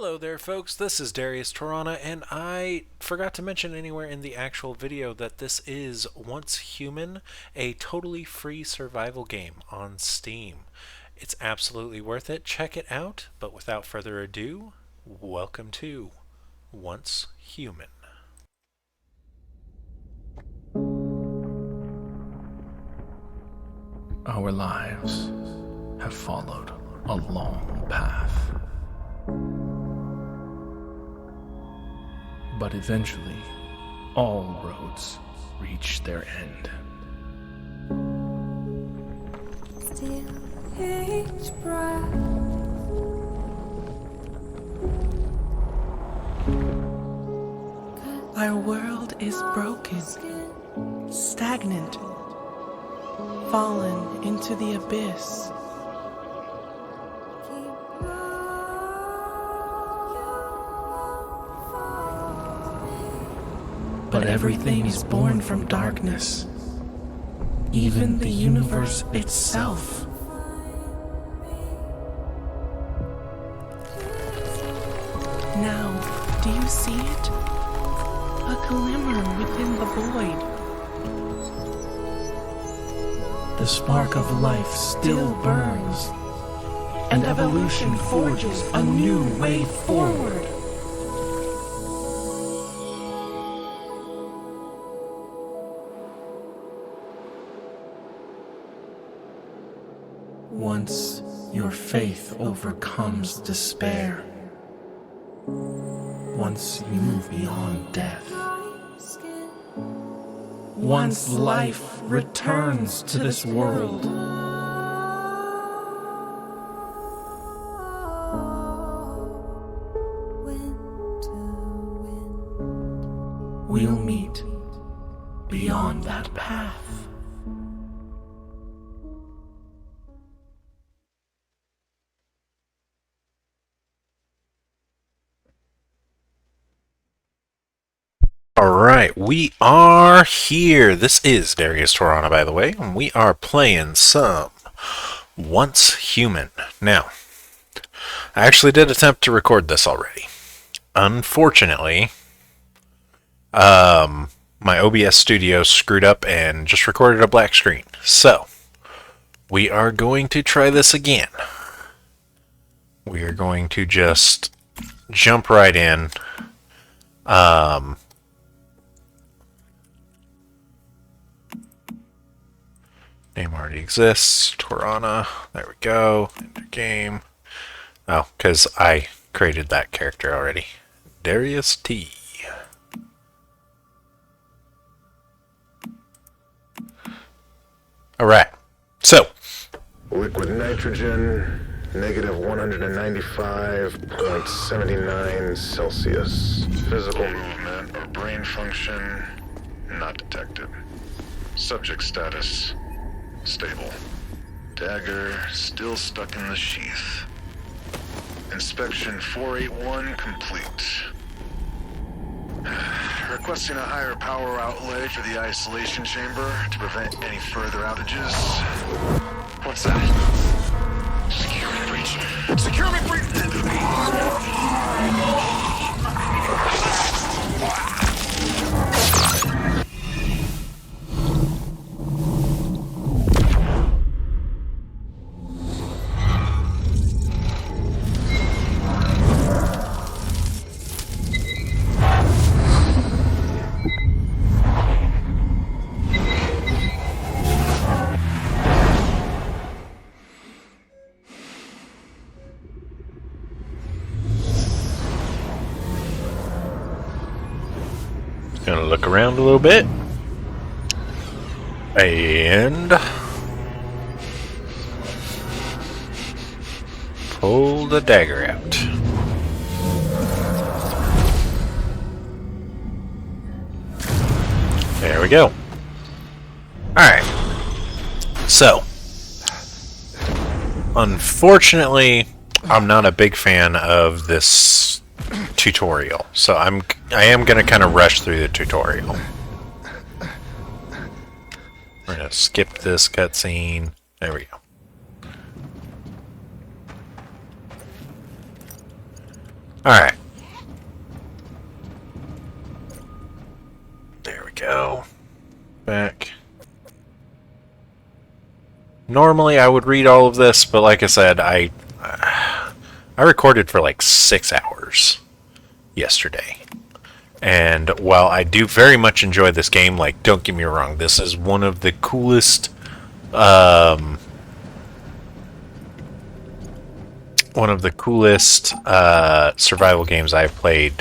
Hello there, folks. This is Darius Torana, and I forgot to mention anywhere in the actual video that this is Once Human, a totally free survival game on Steam. It's absolutely worth it. Check it out, but without further ado, welcome to Once Human. Our lives have followed a long path. But eventually, all roads reach their end. Still each breath. Our world is broken, stagnant, fallen into the abyss. But everything is born from darkness, even the universe itself. Now, do you see it? A glimmer within the void. The spark of life still burns, and evolution forges a new way forward. Once your faith overcomes despair, once you move beyond death, once life returns to this world, we'll meet beyond that path. Alright, we are here. This is Darius Torana, by the way, and we are playing some Once Human. Now, I actually did attempt to record this already. Unfortunately, my OBS Studio screwed up and just recorded a black screen. So, we are going to try this again. We are going to just jump right in. Name already exists. Torana. There we go. Enter game. Oh, because I created that character already. Darius T. Alright. So. Liquid nitrogen, negative 195.79 Celsius. Physical movement or brain function, not detected. Subject status, stable. Dagger still stuck in the sheath. Inspection 481 complete. Requesting a higher power outlay for the isolation chamber to prevent any further outages. What's that? Security breach. Security breach! Gonna look around a little bit. And pull the dagger out. There we go. Alright. So, unfortunately, I'm not a big fan of this tutorial, so I am gonna kind of rush through the tutorial. We're gonna skip this cutscene. There we go. Alright. There we go. Back. Normally I would read all of this, but like I said, I recorded for like 6 hours yesterday. And while I do very much enjoy this game, like, don't get me wrong, this is one of the coolest, survival games I've played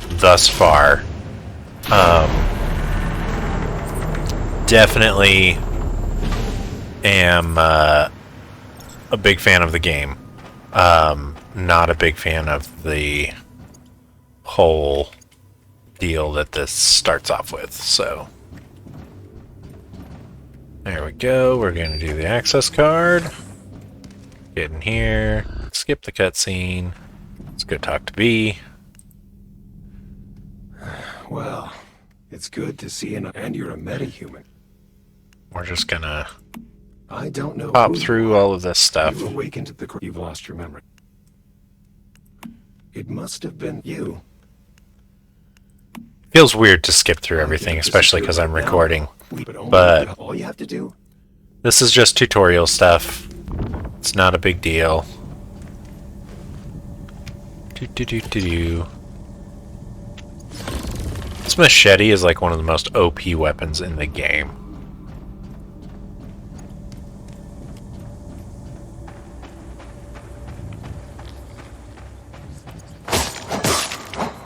thus far. Definitely am a big fan of the game. Not a big fan of the whole deal that this starts off with, so there we go. We're going to do the access card. Get in here. Skip the cutscene. Let's go talk to B. Well, it's good to see and you're a metahuman. We're just gonna I don't know. pop through all of this stuff. You've awakened the you've lost your memory. It must have been you. Feels weird to skip through everything, especially because I'm recording. But all you have to do. this is just tutorial stuff. It's not a big deal. This machete is like one of the most OP weapons in the game.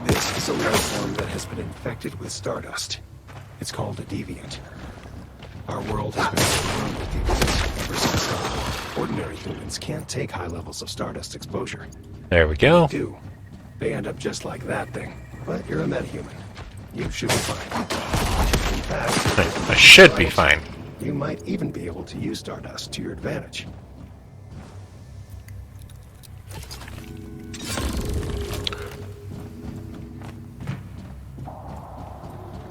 This is a life form that has been infected with stardust. It's called a deviant. Our world has been overrun with deviants ever since dawn. Ordinary humans can't take high levels of stardust exposure. There we go. Do. They end up just like that thing. But you're a metahuman. You should be fine. In fact, I should be fine. you might even be able to use stardust to your advantage.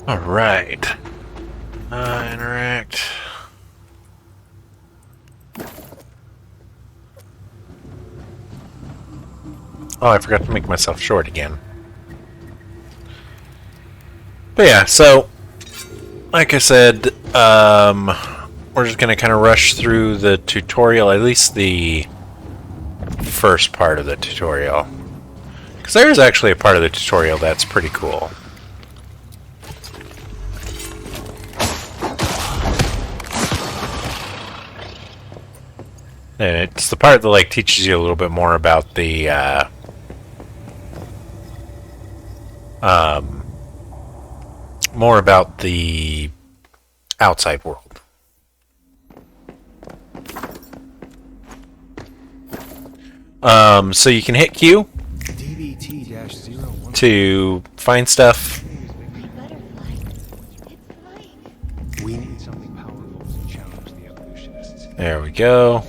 Alright. Interact. Oh, I forgot to make myself short again. But yeah, so, like I said, we're just going to kind of rush through the tutorial, at least the first part of the tutorial. Because there is actually a part of the tutorial that's pretty cool. And it's the part that like teaches you a little bit more about the outside world. So you can hit Q to find stuff. We need something powerful to challenge the evolutionists. There we go. I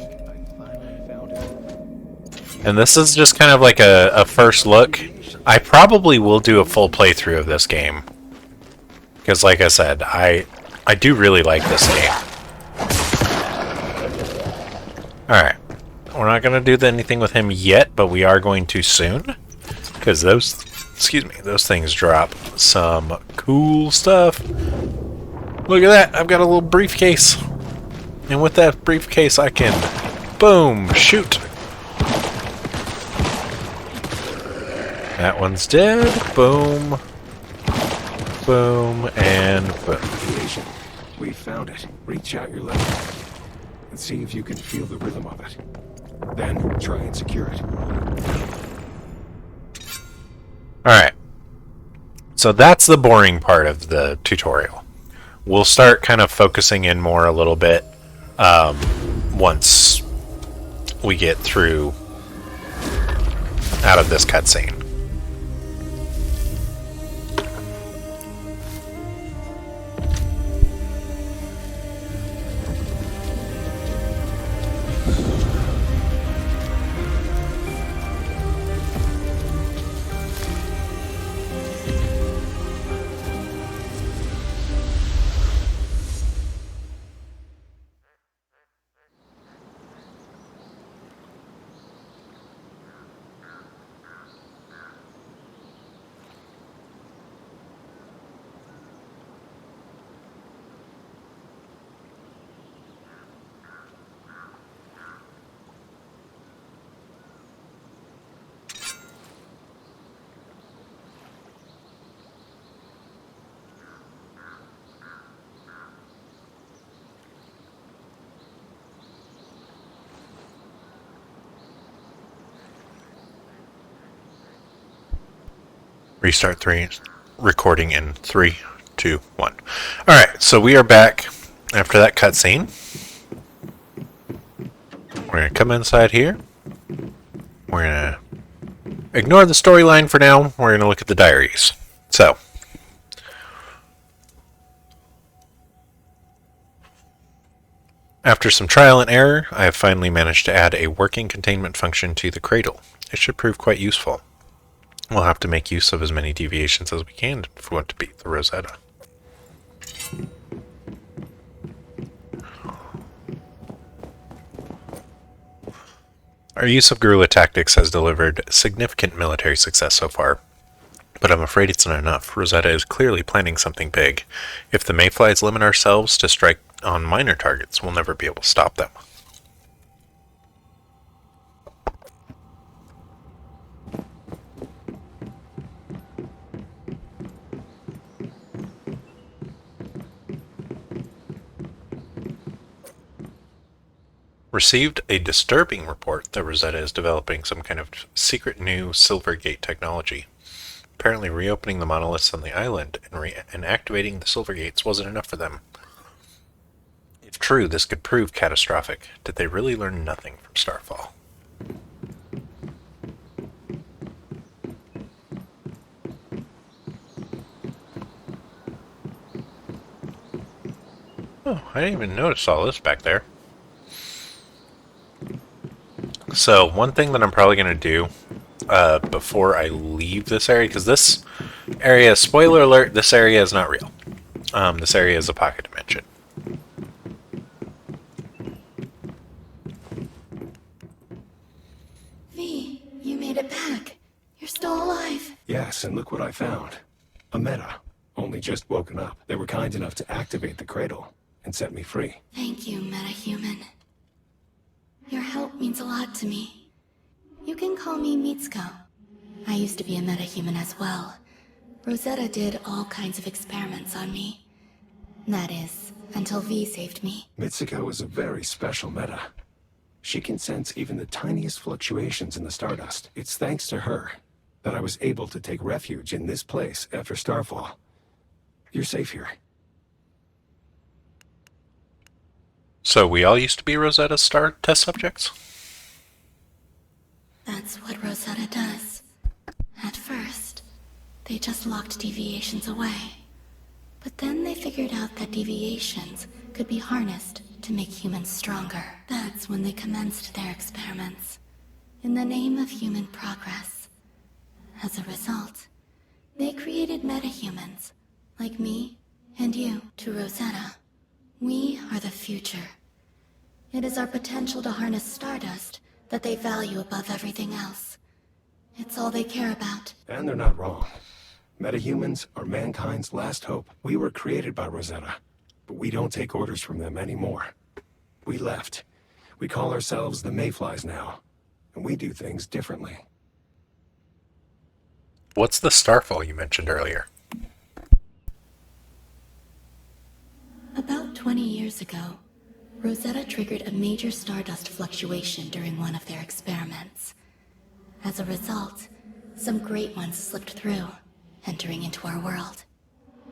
finally found it. And this is just kind of like a first look. I probably will do a full playthrough of this game. Because like I said, I do really like this game. Alright. We're not going to do anything with him yet, but we are going to soon. Because those things drop some cool stuff. Look at that, I've got a little briefcase. And with that briefcase I can, boom, shoot. That one's dead. Boom. Boom. And boom. Creation. We found it. Reach out your left and see if you can feel the rhythm of it. Then try and secure it. Alright. So that's the boring part of the tutorial. We'll start kind of focusing in more a little bit once we get through out of this cutscene. Restart recording in 3, 2, 1. Alright, so we are back after that cutscene. We're going to come inside here. We're going to ignore the storyline for now. We're going to look at the diaries. So, after some trial and error, I have finally managed to add a working containment function to the cradle. It should prove quite useful. We'll have to make use of as many deviations as we can if we want to beat the Rosetta. Our use of guerrilla tactics has delivered significant military success so far, but I'm afraid it's not enough. Rosetta is clearly planning something big. If the Mayflies limit ourselves to strike on minor targets, we'll never be able to stop them. Received a disturbing report that Rosetta is developing some kind of secret new Silvergate technology. Apparently reopening the monoliths on the island and activating the Silvergates wasn't enough for them. If true, this could prove catastrophic. Did they really learn nothing from Starfall? Oh, I didn't even notice all this back there. So, one thing that I'm probably going to do before I leave this area, because this area, spoiler alert, this area is not real. This area is a pocket dimension. V, you made it back. You're still alive. Yes, and look what I found. A meta. Only just woken up. They were kind enough to activate the cradle and set me free. Thank you, metahuman. Your help means a lot to me. You can call me Mitsuko. I used to be a metahuman as well. Rosetta did all kinds of experiments on me. That is, until V saved me. Mitsuko is a very special meta. She can sense even the tiniest fluctuations in the stardust. It's thanks to her that I was able to take refuge in this place after Starfall. You're safe here. So we all used to be Rosetta Star test subjects? That's what Rosetta does. At first, they just locked deviations away. But then they figured out that deviations could be harnessed to make humans stronger. That's when they commenced their experiments, in the name of human progress. As a result, they created metahumans, like me and you, to Rosetta. We are the future. It is our potential to harness stardust that they value above everything else. It's all they care about. And they're not wrong. Metahumans are mankind's last hope. We were created by Rosetta, but we don't take orders from them anymore. We left. We call ourselves the Mayflies now, and we do things differently. What's the Starfall you mentioned earlier? About 20 years ago, Rosetta triggered a major stardust fluctuation during one of their experiments. As a result, some great ones slipped through, entering into our world.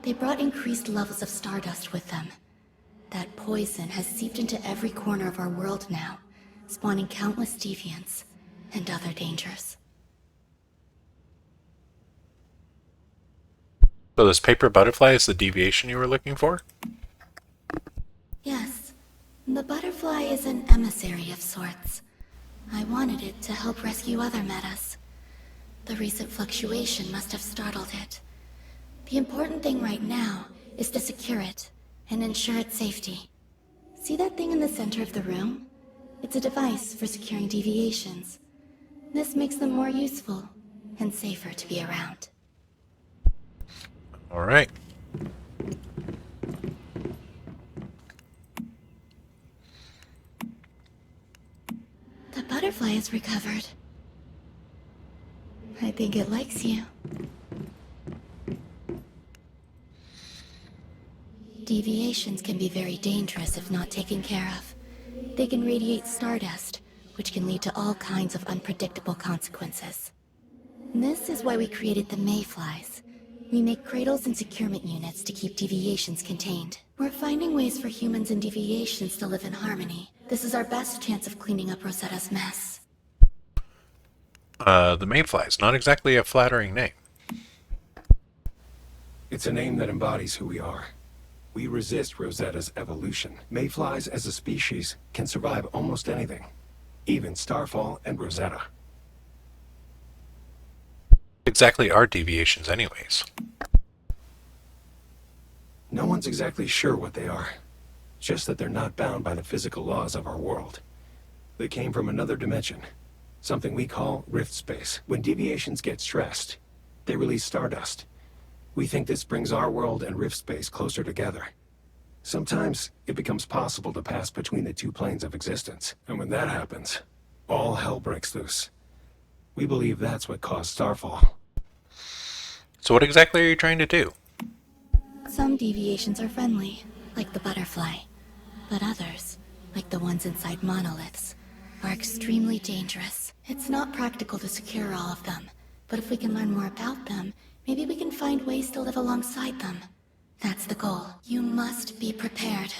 They brought increased levels of stardust with them. That poison has seeped into every corner of our world now, spawning countless deviants and other dangers. So this paper butterfly is the deviation you were looking for? Yes, the butterfly is an emissary of sorts. I wanted it to help rescue other metas. The recent fluctuation must have startled it. The important thing right now is to secure it and ensure its safety. See that thing in the center of the room? It's a device for securing deviations. This makes them more useful and safer to be around. All right. The butterfly is recovered. I think it likes you. Deviations can be very dangerous if not taken care of. They can radiate stardust, which can lead to all kinds of unpredictable consequences. This is why we created the Mayflies. We make cradles and securement units to keep deviations contained. We're finding ways for humans and deviations to live in harmony. This is our best chance of cleaning up Rosetta's mess. The Mayflies, not exactly a flattering name. It's a name that embodies who we are. We resist Rosetta's evolution. Mayflies as a species can survive almost anything, even Starfall and Rosetta. Exactly are deviations anyways. No one's exactly sure what they are, just that they're not bound by the physical laws of our world. They came from another dimension, something we call rift space. When deviations get stressed, they release stardust. We think this brings our world and rift space closer together. Sometimes it becomes possible to pass between the two planes of existence, and when that happens, all hell breaks loose. We believe that's what caused Starfall. So what exactly are you trying to do? Some deviations are friendly, like the butterfly. But others, like the ones inside monoliths, are extremely dangerous. It's not practical to secure all of them, but if we can learn more about them, maybe we can find ways to live alongside them. That's the goal. You must be prepared.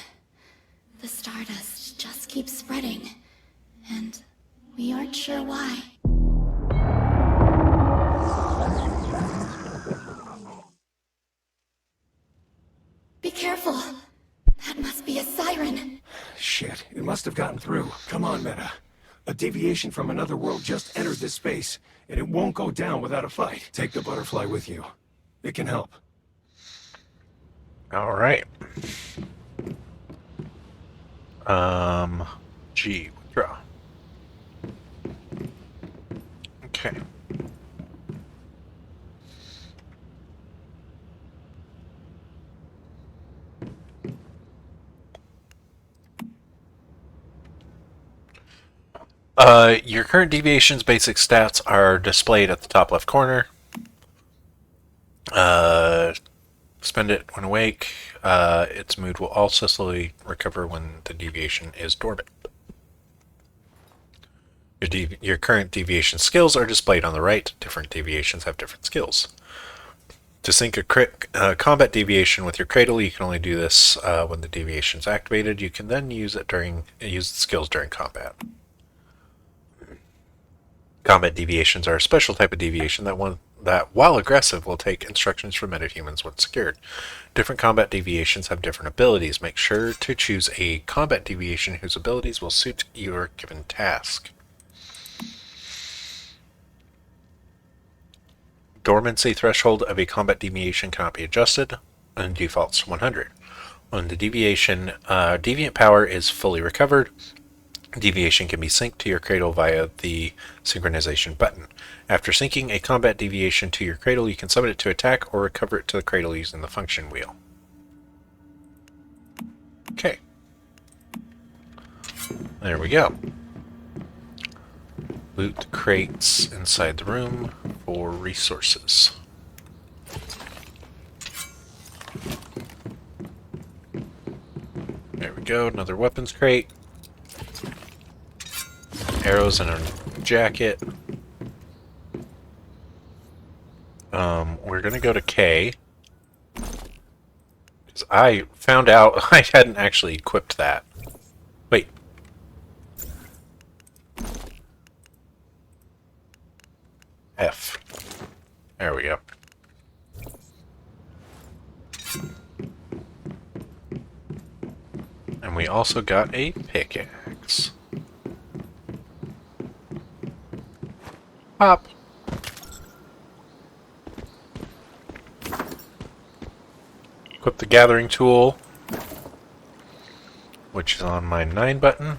The stardust just keeps spreading, and we aren't sure why. Be careful! That must be a siren! Shit, it must have gotten through. Come on, Meta. A deviation from another world just entered this space, and it won't go down without a fight. Take the butterfly with you. It can help. All right. G, withdraw. Okay. Your current deviation's basic stats are displayed at the top left corner. Spend it when awake. Its mood will also slowly recover when the deviation is dormant. Your current deviation skills are displayed on the right. Different deviations have different skills. To sync a combat deviation with your cradle, you can only do this when the deviation is activated. You can then use the skills during combat. Combat deviations are a special type of deviation that, while aggressive, will take instructions from metahumans when secured. Different combat deviations have different abilities. Make sure to choose a combat deviation whose abilities will suit your given task. Dormancy threshold of a combat deviation cannot be adjusted, and defaults 100. When the deviant power is fully recovered, deviation can be synced to your cradle via the synchronization button. After syncing a combat deviation to your cradle, you can summon it to attack or recover it to the cradle using the function wheel. Okay. There we go. Loot the crates inside the room for resources. There we go, another weapons crate. Arrows and a jacket. We're gonna go to K. Because I found out I hadn't actually equipped that. Wait. F. There we go. And we also got a pickaxe. Pop. Equip the gathering tool, which is on my 9 button.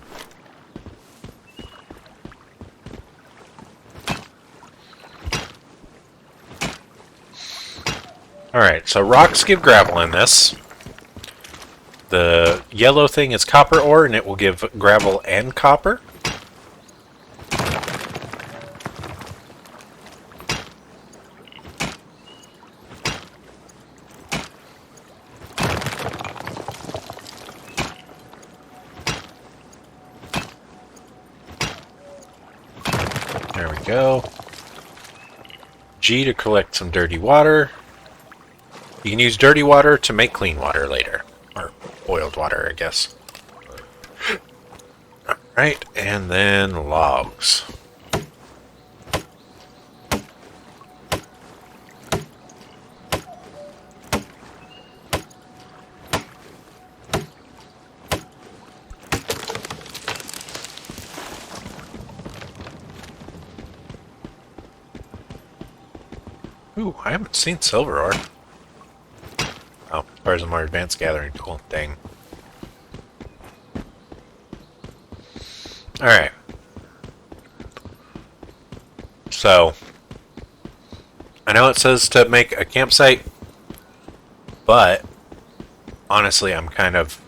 Alright, so rocks give gravel in this. The yellow thing is copper ore, and it will give gravel and copper. There we go. G to collect some dirty water. You can use dirty water to make clean water later. Or boiled water, I guess. Alright, and then logs. Ooh, I haven't seen silver ore. Oh, as far as a more advanced gathering tool. Dang. Alright. So, I know it says to make a campsite, but honestly, I'm kind of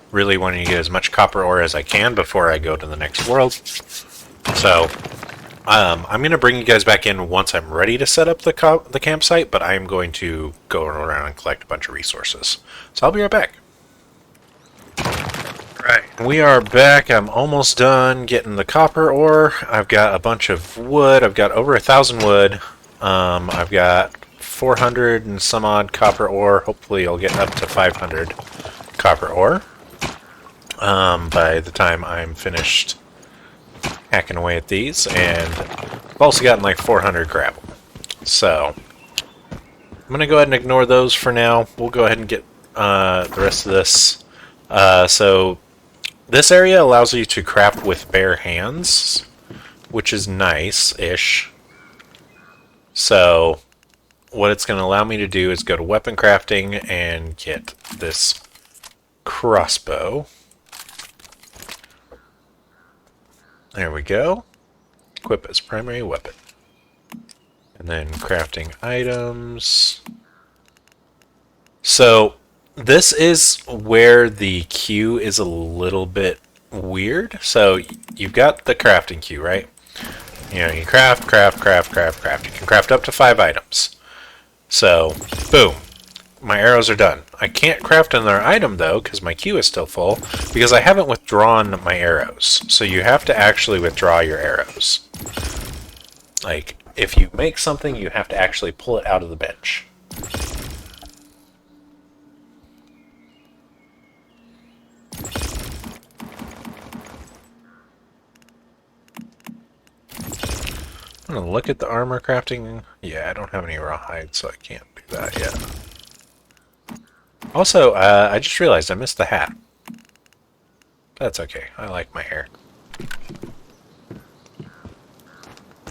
really wanting to get as much copper ore as I can before I go to the next world. So, I'm going to bring you guys back in once I'm ready to set up the campsite, but I am going to go around and collect a bunch of resources. So I'll be right back. Right, we are back. I'm almost done getting the copper ore. I've got a bunch of wood. I've got over 1,000 wood. I've got 400 and some odd copper ore. Hopefully I'll get up to 500 copper ore by the time I'm finished hacking away at these, and I've also gotten like 400 gravel. So I'm going to go ahead and ignore those for now. We'll go ahead and get the rest of this. So this area allows you to craft with bare hands, which is nice-ish. So what it's going to allow me to do is go to weapon crafting and get this crossbow. There we go. Equip as primary weapon. And then crafting items. So this is where the queue is a little bit weird. So you've got the crafting queue, right? You know, you craft. You can craft up to 5 items. So, boom. My arrows are done. I can't craft another item, though, because my queue is still full, because I haven't withdrawn my arrows. So you have to actually withdraw your arrows. Like, if you make something, you have to actually pull it out of the bench. I'm going to look at the armor crafting. Yeah, I don't have any raw hide, so I can't do that yet. Also, I just realized I missed the hat. That's okay. I like my hair.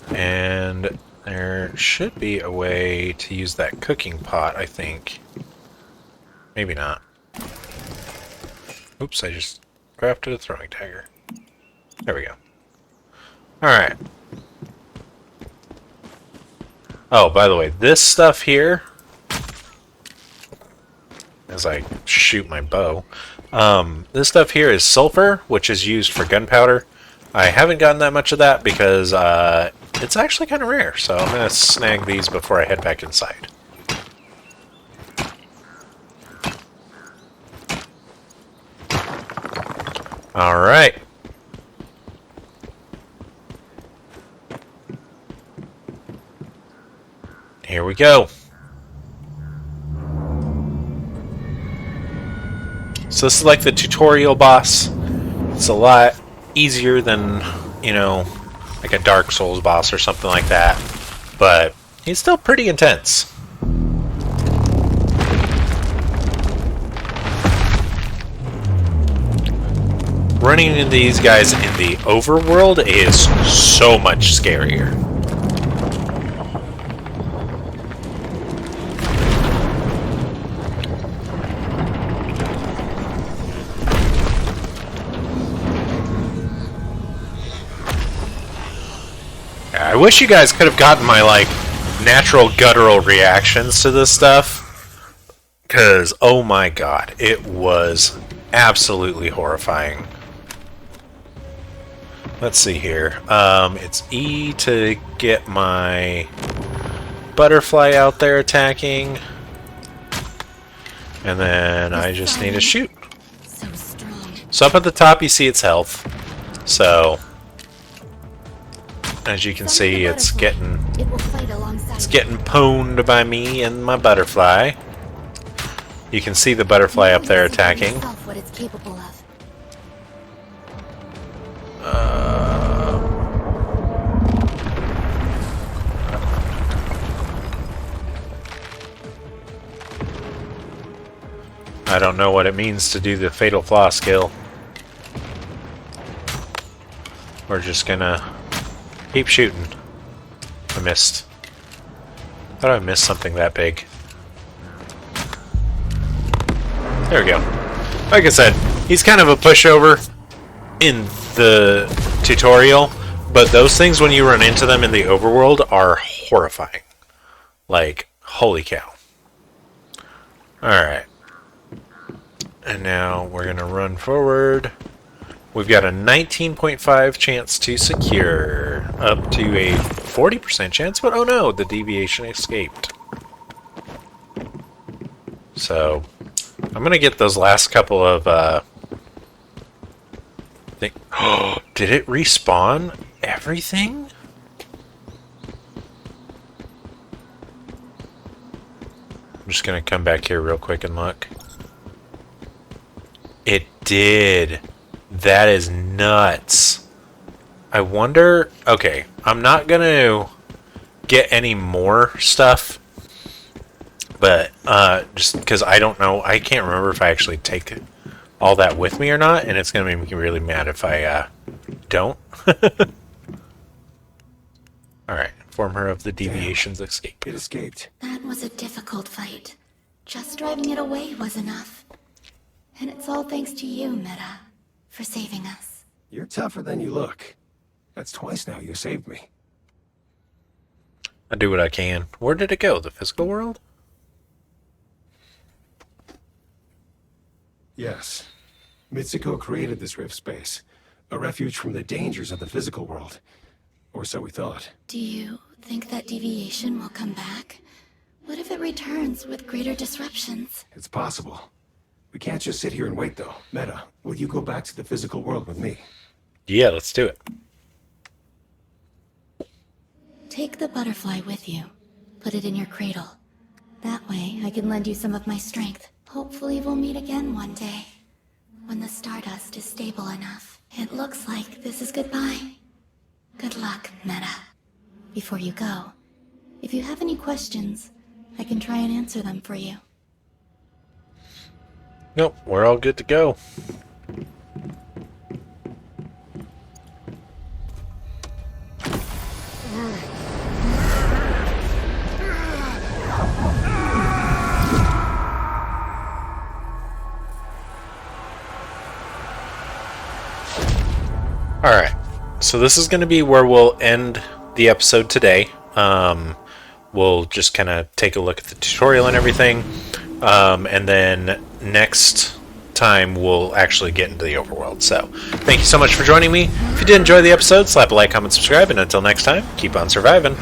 And there should be a way to use that cooking pot, I think. Maybe not. Oops, I just crafted a throwing dagger. There we go. Alright. Oh, by the way, this stuff here, as I shoot my bow, this stuff here is sulfur, which is used for gunpowder. I haven't gotten that much of that because it's actually kind of rare, so I'm going to snag these before I head back inside. Alright. Here we go. So this is like the tutorial boss. It's a lot easier than, you know, like a Dark Souls boss or something like that. But he's still pretty intense. Running into these guys in the overworld is so much scarier. I wish you guys could have gotten my, like, natural guttural reactions to this stuff. Because, oh my god, it was absolutely horrifying. Let's see here. It's E to get my butterfly out there attacking. And then I just need to shoot. So strong. So up at the top you see its health. So As you can see, it's getting It will fight alongside. it's getting pwned by me and my butterfly. You can see the butterfly up there attacking. What it's capable of. I don't know what it means to do the Fatal Flaw skill. We're just gonna keep shooting. I missed. Thought I missed something that big. There we go. Like I said, he's kind of a pushover in the tutorial, but those things, when you run into them in the overworld, are horrifying. Like, holy cow. Alright. And now we're going to run forward. We've got a 19.5 chance to secure, up to a 40% chance, but oh no, the deviation escaped. So, I'm going to get those last couple of, oh, did it respawn everything? I'm just going to come back here real quick and look. It did. That is nuts. I wonder... Okay, I'm not going to get any more stuff. But, just because I don't know... I can't remember if I actually take all that with me or not. And it's going to make me really mad if I, don't. Alright, inform her of the deviation's escape. It escaped. That was a difficult fight. Just driving it away was enough. And it's all thanks to you, Meta, for saving us. You're tougher than you look. That's twice now you saved me. I do what I can. Where did it go? The physical world? Yes. Mitsuko created this rift space. A refuge from the dangers of the physical world. Or so we thought. Do you think that deviation will come back? What if it returns with greater disruptions? It's possible. We can't just sit here and wait, though. Meta, will you go back to the physical world with me? Yeah, let's do it. Take the butterfly with you. Put it in your cradle. That way, I can lend you some of my strength. Hopefully we'll meet again one day. When the stardust is stable enough. It looks like this is goodbye. Good luck, Meta. Before you go, if you have any questions, I can try and answer them for you. Nope, we're all good to go. Alright, so this is going to be where we'll end the episode today. We'll just kind of take a look at the tutorial and everything. And then next time we'll actually get into the overworld. So, thank you so much for joining me. If you did enjoy the episode, slap a like, comment, subscribe, and until next time, keep on surviving.